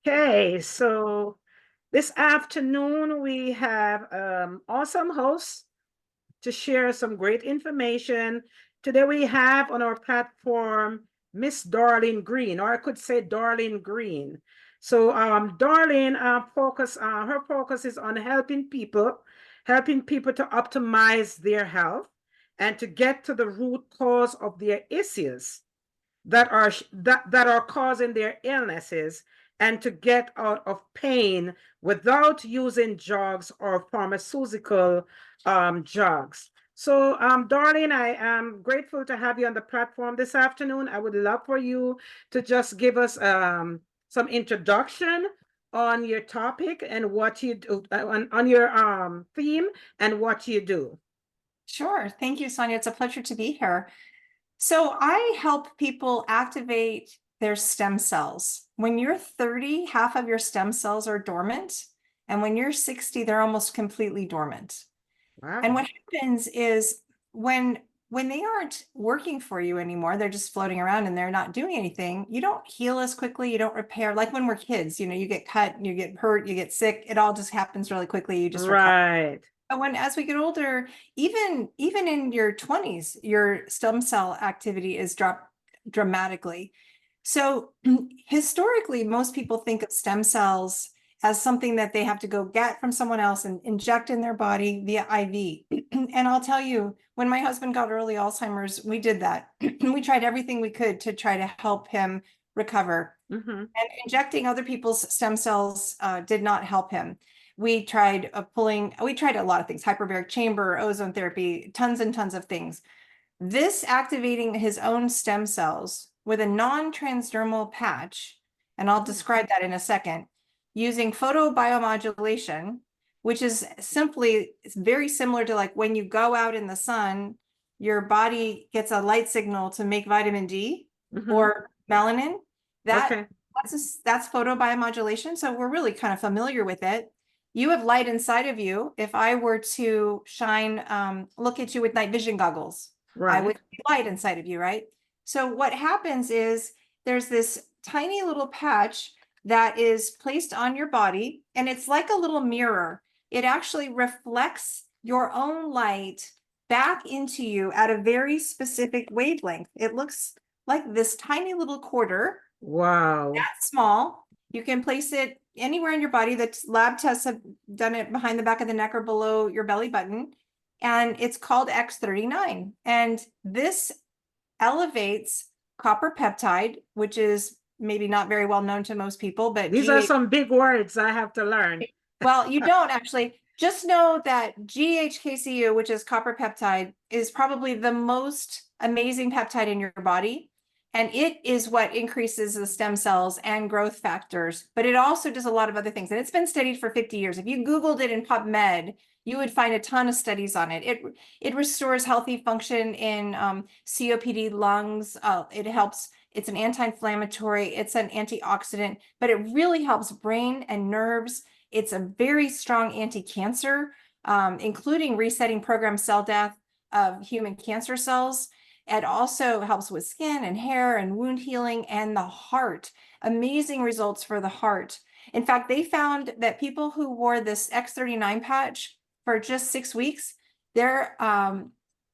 Okay, so this afternoon we have awesome hosts to share some great information. Today we have on our platform Miss Darlene Green, or I could say Darlene Green. So Darlene her focus is on helping people to optimize their health and to get to the root cause of their issues that are causing their illnesses and to get out of pain without using drugs or pharmaceutical drugs. So, Darlene, I am grateful to have you on the platform this afternoon. I would love for you to just give us some introduction on your topic and what you do, on your theme and what you do. Sure. Thank you, Sonia. It's a pleasure to be here. So I help people activate their stem cells. When you're 30, half of your stem cells are dormant. And when you're 60, they're almost completely dormant. And Wow. what happens is when they aren't working for you anymore, they're just floating around and they're not doing anything, you don't heal as quickly, you don't repair. Like when we're kids, you get cut, you get hurt, you get sick, it all just happens really quickly, you just recover. Right. But as we get older, even in your 20s, your stem cell activity is dropped dramatically. So historically, most people think of stem cells as something that they have to go get from someone else and inject in their body via IV. And I'll tell you, when my husband got early Alzheimer's, we did that. We tried everything we could to try to help him recover. Mm-hmm. And injecting other people's stem cells did not help him. We tried we tried a lot of things, hyperbaric chamber, ozone therapy, tons and tons of things. This activating his own stem cells with a non-transdermal patch, and I'll describe that in a second, using photobiomodulation, which is it's very similar to like when you go out in the sun, your body gets a light signal to make vitamin D Mm-hmm. or melanin. That Okay. that's photobiomodulation. So we're really kind of familiar with it. You have light inside of you. If I were to look at you with night vision goggles, I would Right. see light inside of you, right? So what happens is there's this tiny little patch that is placed on your body, and it's like a little mirror. It actually reflects your own light back into you at a very specific wavelength. It looks like this tiny little quarter, Wow. that small. You can place it anywhere in your body. That lab tests have done it behind the back of the neck or below your belly button. And it's called X39. And this elevates copper peptide, which is maybe not very well known to most people, but These are some big words I have to learn. well, you don't actually. Just know that GHKCU, which is copper peptide, is probably the most amazing peptide in your body. And it is what increases the stem cells and growth factors, but it also does a lot of other things. And it's been studied for 50 years. If you Googled it in PubMed, you would find a ton of studies on it. It restores healthy function in COPD lungs. It helps. It's an anti-inflammatory. It's an antioxidant, but it really helps brain and nerves. It's a very strong anti-cancer, including resetting programmed cell death of human cancer cells. It also helps with skin and hair and wound healing and the heart. Amazing results for the heart. In fact, they found that people who wore this X39 patch for just 6 weeks, their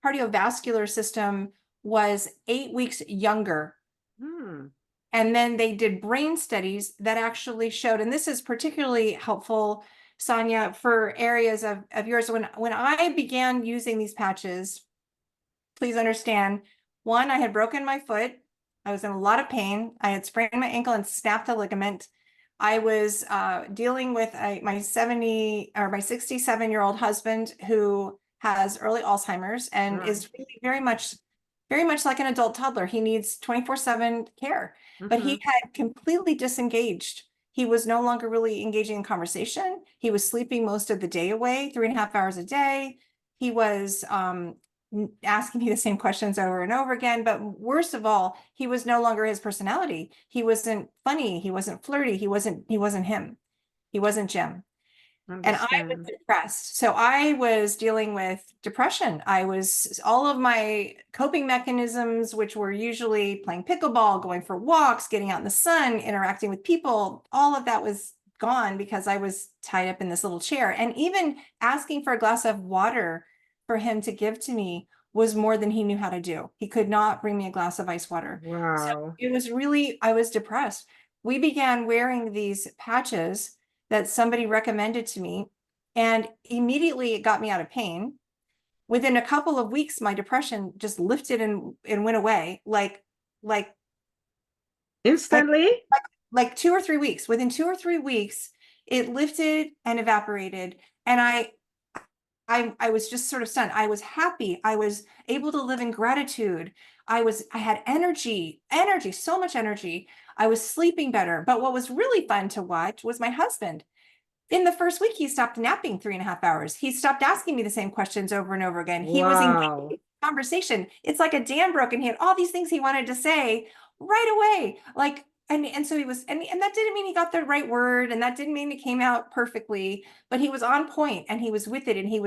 cardiovascular system was 8 weeks younger. Hmm. And then they did brain studies that actually showed, and this is particularly helpful, Sonia, for areas of yours. When I began using these patches, please understand, one, I had broken my foot. I was in a lot of pain. I had sprained my ankle and snapped a ligament. I was dealing with my 67-year-old husband who has early Alzheimer's and Right. is really very much like an adult toddler. He needs 24/7 care, but Mm-hmm. he had completely disengaged. He was no longer really engaging in conversation. He was sleeping most of the day away, 3.5 hours a day. He was asking me the same questions over and over again. But worst of all, he was no longer his personality. He wasn't funny. He wasn't flirty. He wasn't him. He wasn't Jim. And I was Understand. depressed. So I was dealing with depression. All of my coping mechanisms, which were usually playing pickleball, going for walks, getting out in the sun, interacting with people, all of that was gone because I was tied up in this little chair. And even asking for a glass of water for him to give to me was more than he knew how to do. He could not bring me a glass of ice water. So Wow. it was really, I was depressed. We began wearing these patches that somebody recommended to me, and immediately it got me out of pain. Within a couple of weeks, my depression just lifted and went away, like like Instantly? like 2 or 3 weeks. Within 2 or 3 weeks, it lifted and evaporated, and I was just sort of stunned. I was happy. I was able to live in gratitude. I had energy, so much energy. I was sleeping better. But what was really fun to watch was my husband. In the first week, he stopped napping 3.5 hours. He stopped asking me the same questions over and over again. He was engaged Wow. in conversation. It's like a dam broke, and he had all these things he wanted to say right away. Like, and so he was, and that didn't mean he got the right word, and that didn't mean it came out perfectly, but he was on point and he was with it, and he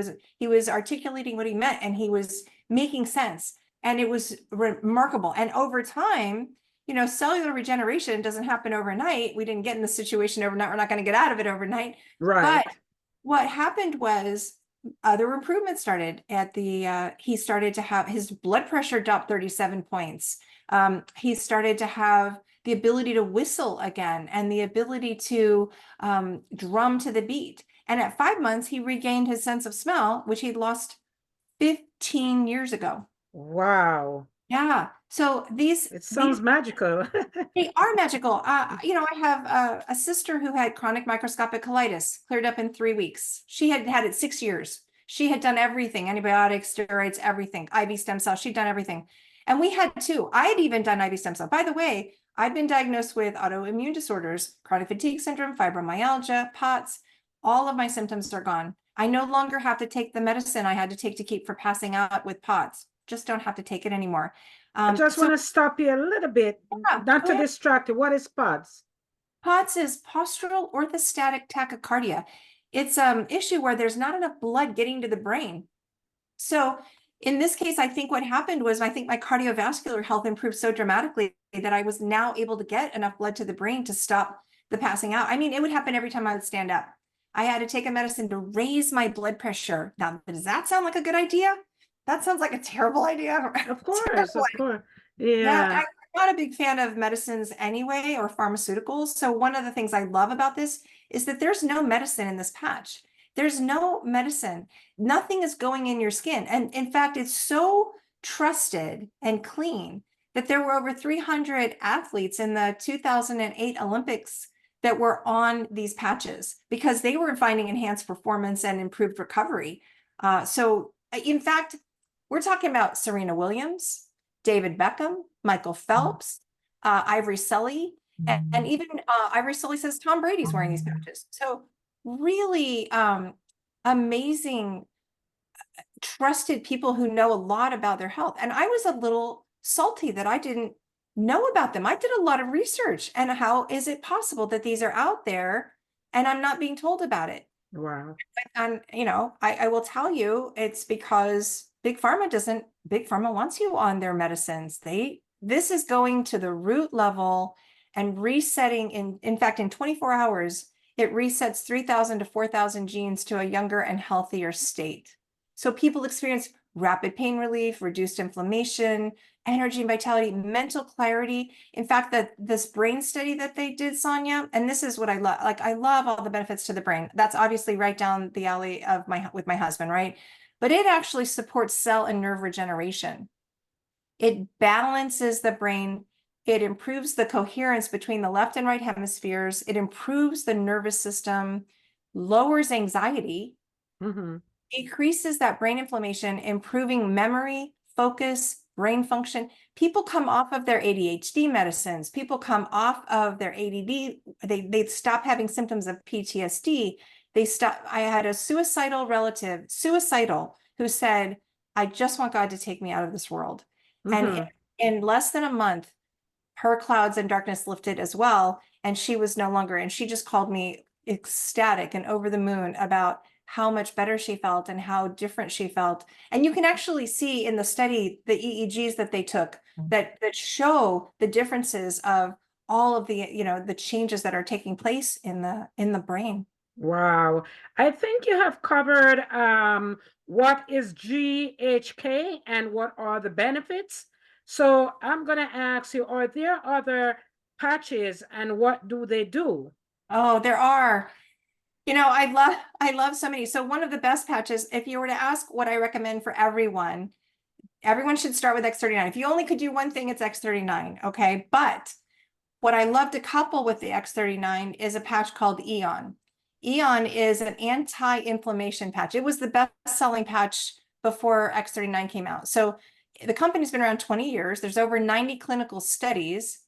was articulating what he meant, and he was making sense. And it was remarkable. And over time, cellular regeneration doesn't happen overnight. We didn't get in the situation overnight. We're not going to get out of it overnight. But Right. what happened was other improvements started he started to have his blood pressure dropped 37 points. He started to have the ability to whistle again and the ability to drum to the beat. And at 5 months, he regained his sense of smell, which he'd lost 15 years ago. Wow. Yeah. So It these sounds magical. they are magical. I have a sister who had chronic microscopic colitis, cleared up in 3 weeks. She had had it 6 years. She had done everything, antibiotics, steroids, everything, IV stem cells. She'd done everything. And we had too. I had even done IV stem cell. By the way, I've been diagnosed with autoimmune disorders, chronic fatigue syndrome, fibromyalgia, POTS. All of my symptoms are gone. I no longer have to take the medicine I had to take to keep from passing out with POTS. Just don't have to take it anymore. I just So want to stop you a little bit, yeah, not go to ahead. distract you. What is PODS? POTS is postural orthostatic tachycardia. It's an issue where there's not enough blood getting to the brain. So in this case, I think what happened was I think my cardiovascular health improved so dramatically that I was now able to get enough blood to the brain to stop the passing out. I mean, it would happen every time I would stand up. I had to take a medicine to raise my blood pressure. Now, does that sound like a good idea? That sounds like a terrible idea. Of course, Terrible. of course. Yeah, Yeah. I'm not a big fan of medicines anyway, or pharmaceuticals. So one of the things I love about this is that there's no medicine in this patch. There's no medicine. Nothing is going in your skin. And in fact, it's so trusted and clean that there were over 300 athletes in the 2008 Olympics that were on these patches because they were finding enhanced performance and improved recovery. So in fact, we're talking about Serena Williams, David Beckham, Michael Phelps, Ivory Sully, and even Ivory Sully says Tom Brady's wearing these patches. So really amazing, trusted people who know a lot about their health. And I was a little salty that I didn't know about them. I did a lot of research, and how is it possible that these are out there and I'm not being told about it? Wow. And I will tell you, it's because big pharma wants you on their medicines. This is going to the root level and resetting in fact, in 24 hours, it resets 3,000 to 4,000 genes to a younger and healthier state. So people experience rapid pain relief, reduced inflammation, energy and vitality, mental clarity. In fact, this brain study that they did, Sonia, and this is what I love. Like, I love all the benefits to the brain. That's obviously right down the alley of with my husband, right? But it actually supports cell and nerve regeneration. It balances the brain. It improves the coherence between the left and right hemispheres. It improves the nervous system, lowers anxiety, Mm-hmm. decreases that brain inflammation, improving memory, focus, brain function. People come off of their ADHD medicines. People come off of their ADD. They stop having symptoms of PTSD. I had a suicidal relative, who said, I just want God to take me out of this world. And Mm-hmm. in less than a month, her clouds and darkness lifted as well. And she was no longer, and she just called me ecstatic and over the moon about how much better she felt and how different she felt. And you can actually see in the study, the EEGs that they took that show the differences of all of the, the changes that are taking place in the brain. Wow. I think you have covered what is GHK and what are the benefits. So I'm going to ask you, are there other patches and what do they do? Oh, there are. I love so many. So one of the best patches, if you were to ask what I recommend for everyone, everyone should start with X39. If you only could do one thing, it's X39. Okay. But what I love to couple with the X39 is a patch called Eon. Eon is an anti-inflammation patch. It was the best-selling patch before X39 came out. So the company's been around 20 years. There's over 90 clinical studies,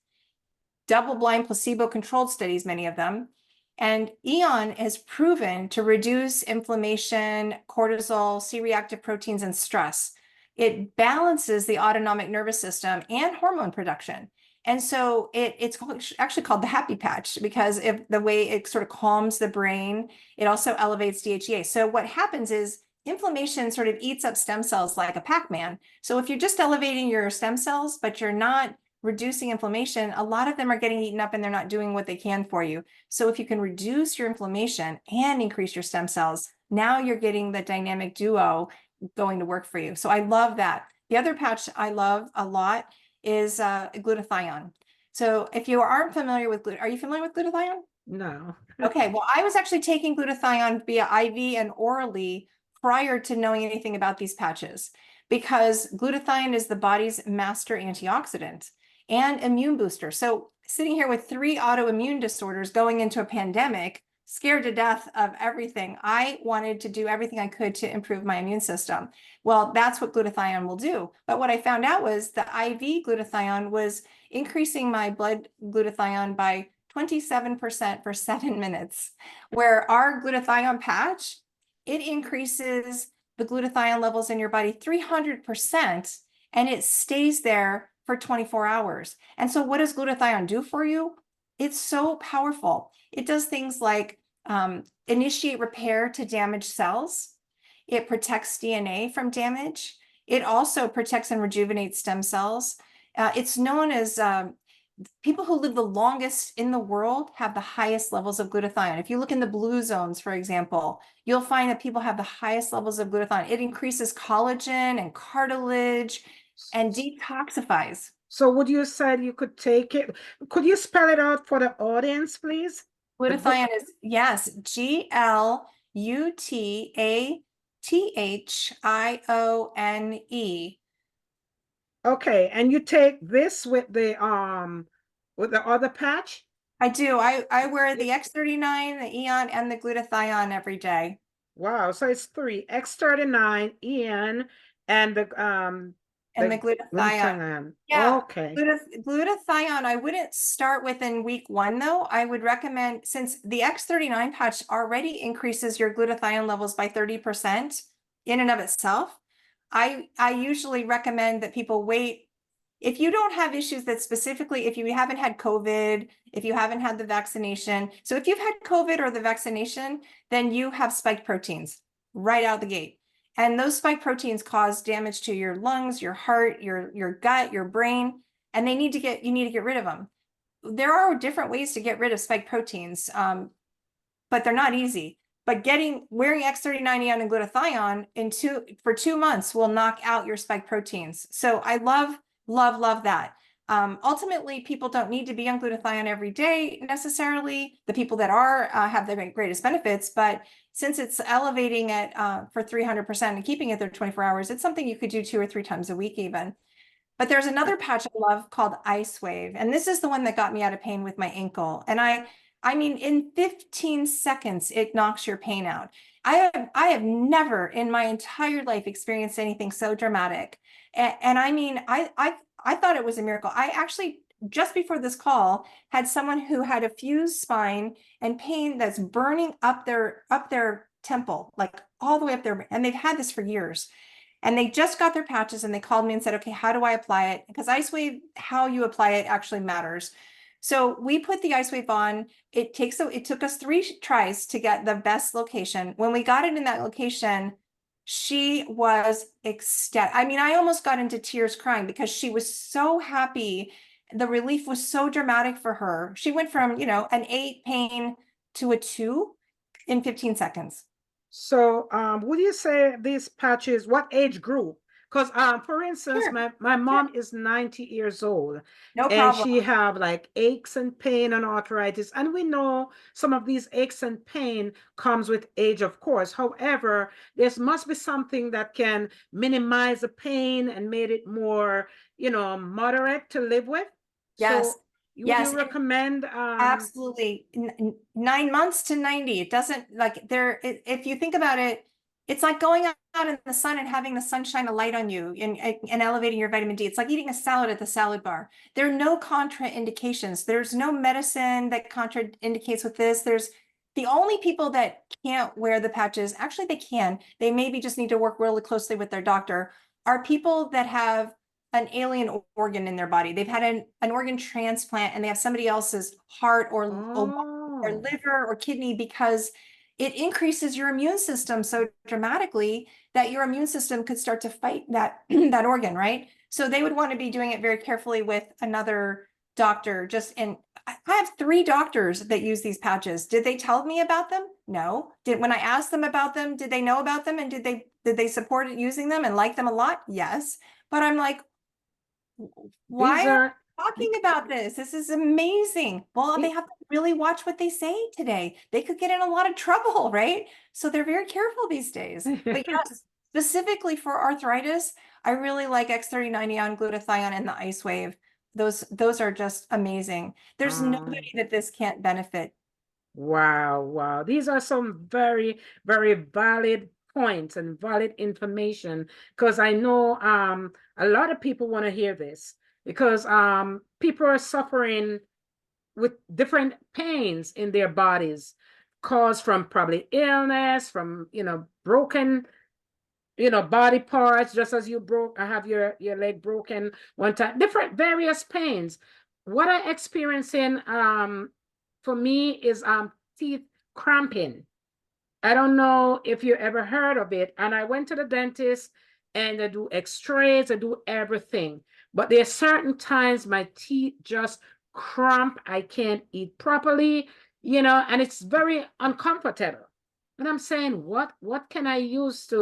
double-blind placebo-controlled studies, many of them. And Eon has proven to reduce inflammation, cortisol, C-reactive proteins, and stress. It balances the autonomic nervous system and hormone production. And so it's actually called the happy patch because of the way it sort of calms the brain. It also elevates DHEA. So what happens is inflammation sort of eats up stem cells like a Pac-Man. So if you're just elevating your stem cells, but you're not reducing inflammation, a lot of them are getting eaten up and they're not doing what they can for you. So if you can reduce your inflammation and increase your stem cells, now you're getting the dynamic duo going to work for you. So I love that. The other patch I love a lot is glutathione. So if you aren't familiar with are you familiar with glutathione? No. Okay, well, I was actually taking glutathione via IV and orally prior to knowing anything about these patches because glutathione is the body's master antioxidant and immune booster. So sitting here with 3 autoimmune disorders going into a pandemic, scared to death of everything, I wanted to do everything I could to improve my immune system. Well, that's what glutathione will do. But what I found out was the IV glutathione was increasing my blood glutathione by 27% for 7 minutes, where our glutathione patch, it increases the glutathione levels in your body 300%, and it stays there for 24 hours. And so what does glutathione do for you? It's so powerful. It does things like initiate repair to damaged cells. It protects DNA from damage. It also protects and rejuvenates stem cells. It's known as people who live the longest in the world have the highest levels of glutathione. If you look in the blue zones, for example, you'll find that people have the highest levels of glutathione. It increases collagen and cartilage and detoxifies. So would you say you could take it? Could you spell it out for the audience, please? Glutathione is, yes, Glutathione. Okay, and you take this with the other patch? I do. I wear the X39, the Eon, and the glutathione every day. Wow, so it's 3, X39, Ian, and And the the glutathione. glutathione. Yeah, Okay. glutathione, I wouldn't start with in week 1, though. I would recommend, since the X39 patch already increases your glutathione levels by 30% in and of itself, I usually recommend that people wait. If you don't have issues that specifically, if you haven't had COVID, if you haven't had the vaccination, so if you've had COVID or the vaccination, then you have spike proteins right out the gate. And those spike proteins cause damage to your lungs, your heart, your gut, your brain, and you need to get rid of them. There are different ways to get rid of spike proteins, but they're not easy. But wearing X39 Eon and glutathione for 2 months will knock out your spike proteins. So I love that. Ultimately, people don't need to be on glutathione every day necessarily. The people that are have the greatest benefits, but since it's elevating it for 300% and keeping it there 24 hours, it's something you could do 2 or 3 times a week even. But there's another patch I love called Ice Wave, and this is the one that got me out of pain with my ankle. And I mean, in 15 seconds, it knocks your pain out. I have never in my entire life experienced anything so dramatic. And I mean, I thought it was a miracle. I actually, just before this call, had someone who had a fused spine and pain that's burning up their temple, like all the way up there. And they've had this for years. And they just got their patches and they called me and said, okay, how do I apply it? Because Ice Wave, how you apply it actually matters. So we put the ice wave on. It took us 3 tries to get the best location. When we got it in that location, she was ecstatic. I mean, I almost got into tears crying because she was so happy. The relief was so dramatic for her. She went from, an 8 pain to a 2 in 15 seconds. So, would you say these patches, what age group? Because, for instance, Sure, my sure. mom is 90 years old No and problem. she have like aches and pain and arthritis. And we know some of these aches and pain comes with age, of course. However, there must be something that can minimize the pain and made it more, moderate to live with. Yes. So, would you Yes. recommend, Absolutely. 9 months to 90. It doesn't like if you think about it, it's like going out in the sun and having the sun shine a light on you and elevating your vitamin D. It's like eating a salad at the salad bar. There are no contraindications. There's no medicine that contraindicates with this. There's the only people that can't wear the patches, actually they can, they maybe just need to work really closely with their doctor, are people that have an alien organ in their body. They've had an organ transplant and they have somebody else's heart or oh, liver or kidney, because it increases your immune system so dramatically that your immune system could start to fight that that organ, right? So they would want to be doing it very carefully with another doctor. I have 3 doctors that use these patches. Did they tell me about them? No. When I asked them about them, did they know about them, and did they support using them and like them a lot? Yes. But I'm like, these why are are, we talking about this? This is amazing. Well, they the- have to really watch what they say today. They could get in a lot of trouble, right? So they're very careful these days. But yes, specifically for arthritis, I really like X39 on glutathione and the ice wave. Those are just amazing. There's um, nobody that this can't benefit. wow, wow. These are some very, very valid points and valid information because I know a lot of people want to hear this because people are suffering with different pains in their bodies caused from probably illness, from broken body parts, just as you broke, I have your leg broken one time, different various pains. What I experiencing for me is teeth cramping. I don't know if you ever heard of it. And I went to the dentist and they do x-rays, they do everything. But there are certain times my teeth just cramp. I can't eat properly, and it's very uncomfortable. And I'm saying, what can I use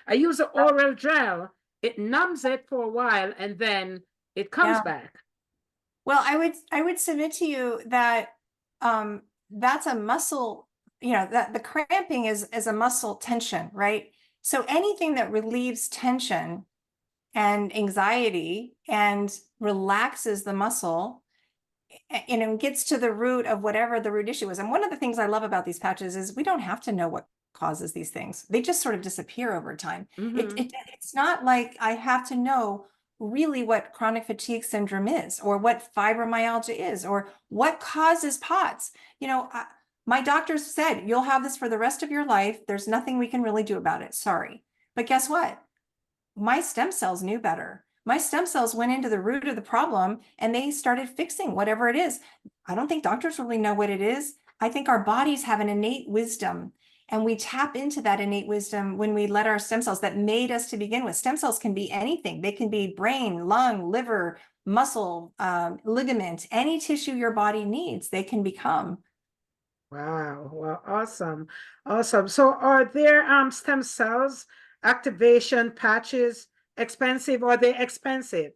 I use the oral gel, it numbs it for a while and then it comes Yeah. back. Well, I would submit to you that that's a muscle, that the cramping is a muscle tension, right? So anything that relieves tension and anxiety and relaxes the muscle, gets to the root of whatever the root issue is. And one of the things I love about these patches is we don't have to know what causes these things. They just sort of disappear over time. Mm-hmm. It's not like I have to know really what chronic fatigue syndrome is, or what fibromyalgia is, or what causes POTS. My doctor said, you'll have this for the rest of your life. There's nothing we can really do about it. Sorry. But guess what? My stem cells knew better. My stem cells went into the root of the problem and they started fixing whatever it is. I don't think doctors really know what it is. I think our bodies have an innate wisdom, and we tap into that innate wisdom when we let our stem cells that made us to begin with. Stem cells can be anything. They can be brain, lung, liver, muscle, ligament, any tissue your body needs, they can become. Wow, well, awesome. Awesome. So are there stem cells activation patches expensive? Or are they expensive?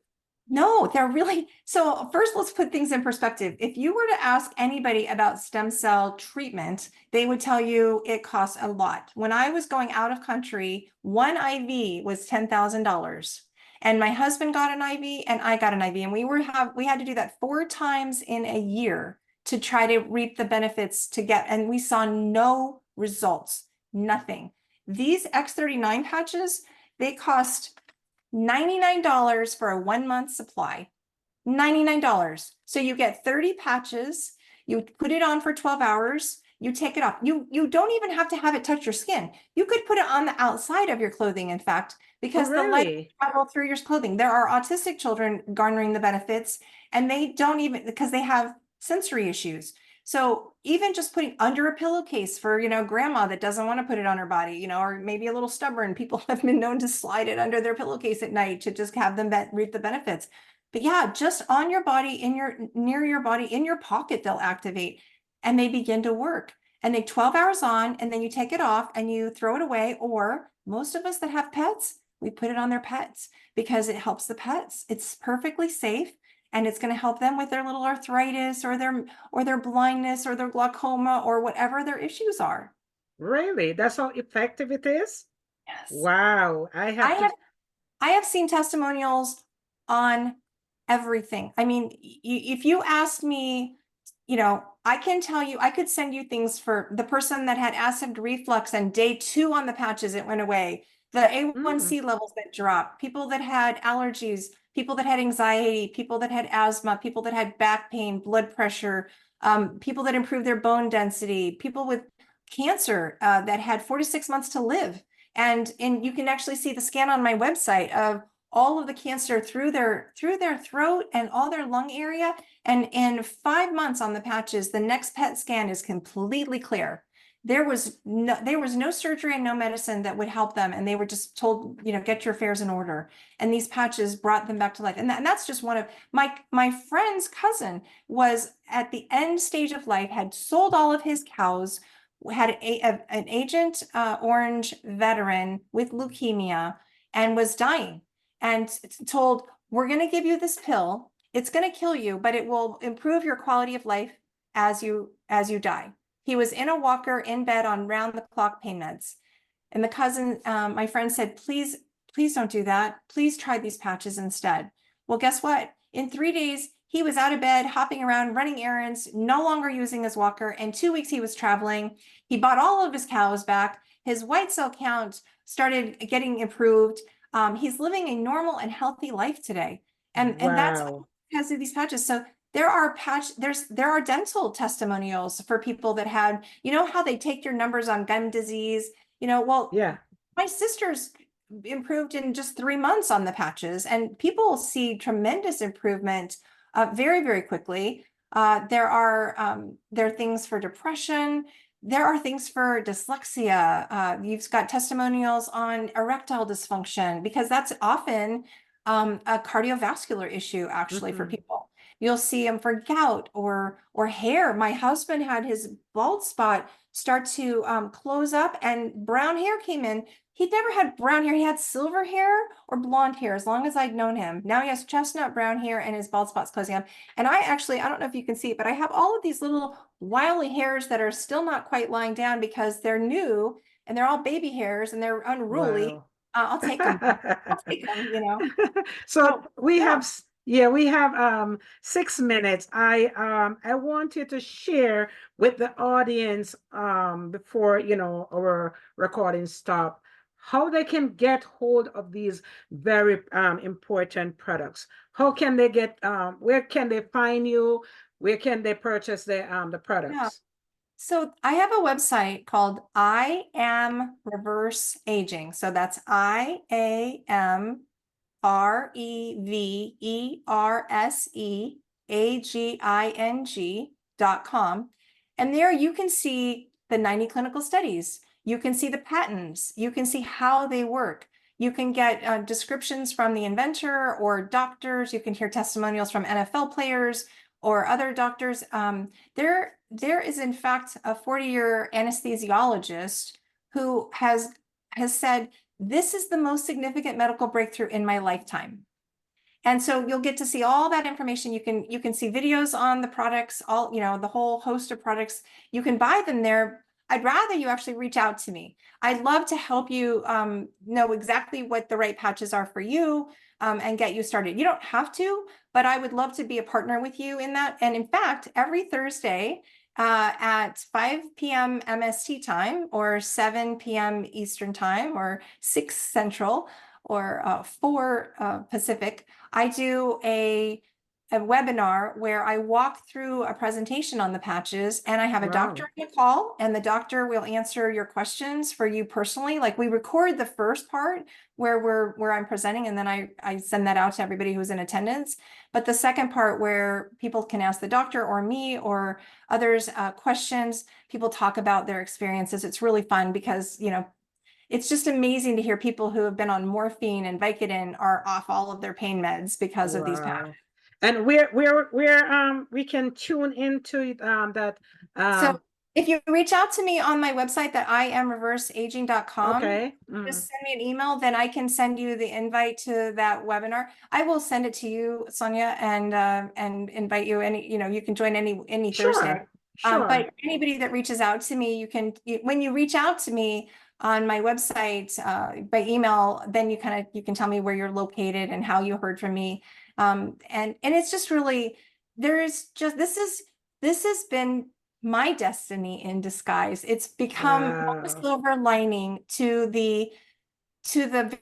No, they're really, so first let's put things in perspective. If you were to ask anybody about stem cell treatment, they would tell you it costs a lot. When I was going out of country, one IV was $10,000. And my husband got an IV and I got an IV. And we had to do that 4 times in a year to try to reap the benefits and we saw no results, nothing. These X39 patches, they cost $99 for a 1 month supply. $99. So you get 30 patches, you put it on for 12 hours, you take it off. You don't even have to have it touch your skin. You could put it on the outside of your clothing, in fact, Oh, because the light really? travel through your clothing. There are autistic children garnering the benefits, and they don't even, because they have sensory issues. So even just putting under a pillowcase for, grandma that doesn't want to put it on her body, or maybe a little stubborn, people have been known to slide it under their pillowcase at night to just have them reap the benefits. But yeah, just on your body, near your body, in your pocket, they'll activate and they begin to work. And they 12 hours on, and then you take it off and you throw it away. Or most of us that have pets, we put it on their pets because it helps the pets. It's perfectly safe, and it's going to help them with their little arthritis or their blindness or their glaucoma or whatever their issues are. Really? That's how effective it is? Yes. Wow. I have seen testimonials on everything. I mean, if you asked me, I can tell you, I could send you things for the person that had acid reflux and day 2 on the patches, it went away. The A1C levels that dropped, people that had allergies, people that had anxiety, people that had asthma, people that had back pain, blood pressure, people that improved their bone density, people with cancer that had 4 to 6 months to live. And you can actually see the scan on my website of all of the cancer through their throat and all their lung area. And in 5 months on the patches, the next PET scan is completely clear. There was no surgery and no medicine that would help them. And they were just told, get your affairs in order. And these patches brought them back to life. And that's just one of my friend's cousin was at the end stage of life, had sold all of his cows, had an Agent Orange veteran with leukemia and was dying, and told, we're going to give you this pill. It's going to kill you, but it will improve your quality of life as you die. He was in a walker in bed on round the clock pain meds. And the cousin, my friend said, please don't do that. Please try these patches instead. Well, guess what? In 3 days, he was out of bed, hopping around, running errands, no longer using his walker. In 2 weeks, he was traveling. He bought all of his cows back. His white cell count started getting improved. He's living a normal and healthy life today. And that's because of these patches. So there are dental testimonials for people that had, how they take your numbers on gum disease, Yeah. My sister's improved in just 3 months on the patches, and people see tremendous improvement very, very quickly. There are things for depression. There are things for dyslexia. You've got testimonials on erectile dysfunction, because that's often a cardiovascular issue actually for people. You'll see them for gout or hair. My husband had his bald spot start to close up, and brown hair came in. He'd never had brown hair. He had silver hair or blonde hair as long as I'd known him. Now he has chestnut brown hair and his bald spot's closing up. And I don't know if you can see it, but I have all of these little wily hairs that are still not quite lying down because they're new and they're all baby hairs and they're unruly. Wow. I'll take them. I'll take them, So we have 6 minutes. I want you to share with the audience before our recording stop, how they can get hold of these very important products. How can they get where can they find you? Where can they purchase the products? So I have a website called I Am Reverse Aging. So that's IamReversEAGING.com. And there you can see the 90 clinical studies. You can see the patents. You can see how they work. You can get descriptions from the inventor or doctors. You can hear testimonials from NFL players or other doctors. There is in fact a 40-year anesthesiologist who has said, this is the most significant medical breakthrough in my lifetime. And so you'll get to see all that information. You can see videos on the products, the whole host of products. You can buy them there. I'd rather you actually reach out to me. I'd love to help you know exactly what the right patches are for you and get you started. You don't have to, but I would love to be a partner with you in that. And in fact, every Thursday at 5 p.m. MST time or 7 p.m. Eastern time or 6 Central or 4 Pacific, I do a a webinar where I walk through a presentation on the patches, and I have a doctor Wow. on the call, and the doctor will answer your questions for you personally. Like, we record the first part where I'm presenting, and then I send that out to everybody who's in attendance. But the second part, where people can ask the doctor or me or others questions, people talk about their experiences. It's really fun because, it's just amazing to hear people who have been on morphine and Vicodin are off all of their pain meds because of these patches. Wow. And we can tune into that So um if you reach out to me on my website, that IamReverseAging.com, okay. just send me an email, then I can send you the invite to that webinar. I will send it to you, Sonia, and invite you. You can join any Thursday. Sure. Sure. But anybody that reaches out to me, when you reach out to me on my website by email, then you can tell me where you're located and how you heard from me. And it's just really, this has been my destiny in disguise. It's become a Wow. silver lining to the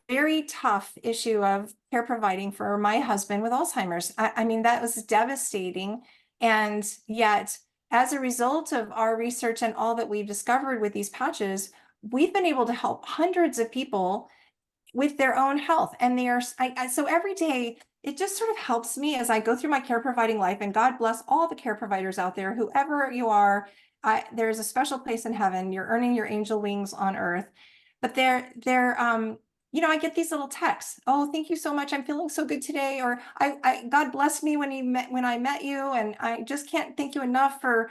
very tough issue of care providing for my husband with Alzheimer's. I mean, that was devastating. And yet, as a result of our research and all that we've discovered with these patches, we've been able to help hundreds of people with their own health. And so every day, it just sort of helps me as I go through my care providing life. And God bless all the care providers out there, whoever you are. There's a special place in heaven. You're earning your angel wings on earth. But I get these little texts. Oh, thank you so much. I'm feeling so good today. Or God bless me when I met you, and I just can't thank you enough for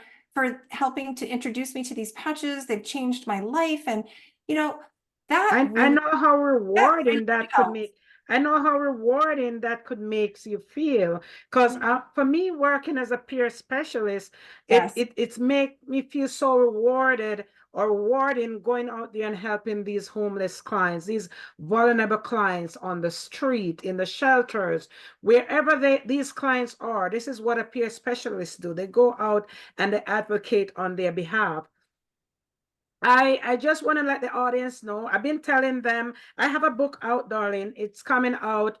helping to introduce me to these patches. They've changed my life, and you know that I really know how that really rewarding that could helps. make. I know how rewarding that could makes you feel. Because for me, working as a peer specialist, Yes. it's make me feel so rewarded or rewarding going out there and helping these homeless clients, these vulnerable clients on the street, in the shelters, wherever these clients are. This is what a peer specialist do. They go out and they advocate on their behalf. I just want to let the audience know. I've been telling them I have a book out, darling. It's coming out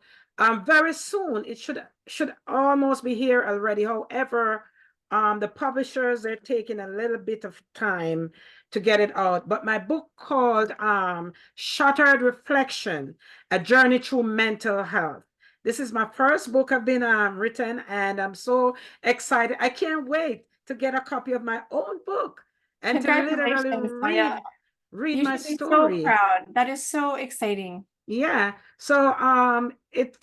very soon. It should almost be here already. However, the publishers, they're taking a little bit of time to get it out. But my book called Shattered Reflection: A Journey Through Mental Health. This is my first book I've been written, and I'm so excited. I can't wait to get a copy of my own book and to literally Congratulations, Maya. read You my should be so story. proud. That is so exciting. Yeah. So it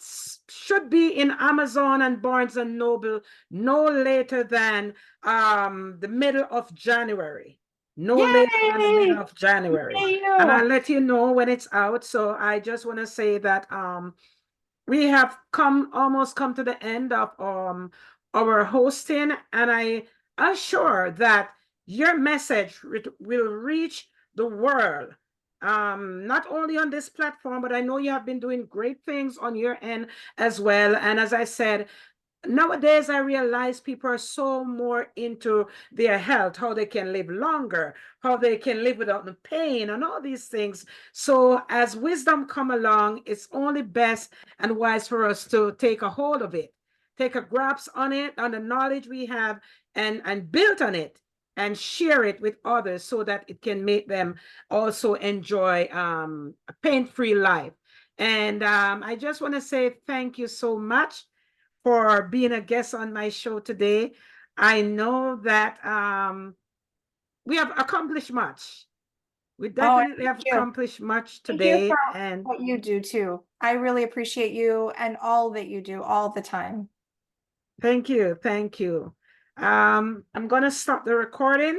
should be in Amazon and Barnes and Noble no later than the middle of January. No later than the middle Yay! of January. Yay, And you. I'll let you know when it's out. So I just want to say that we have almost come to the end of our hosting, and I assure that your message will reach the world, not only on this platform, but I know you have been doing great things on your end as well. And as I said, nowadays I realize people are so more into their health, how they can live longer, how they can live without the pain and all these things. So as wisdom come along, it's only best and wise for us to take a hold of it, take a grasp on it, on the knowledge we have, and build on it and share it with others so that it can make them also enjoy a pain-free life. And I just want to say thank you so much for being a guest on my show today. I know that we have accomplished much. We Oh, definitely thank have you. accomplished much Thank you for today. And what you do too. I really appreciate you and all that you do all the time. thank you. Thank you. I'm going to stop the recording.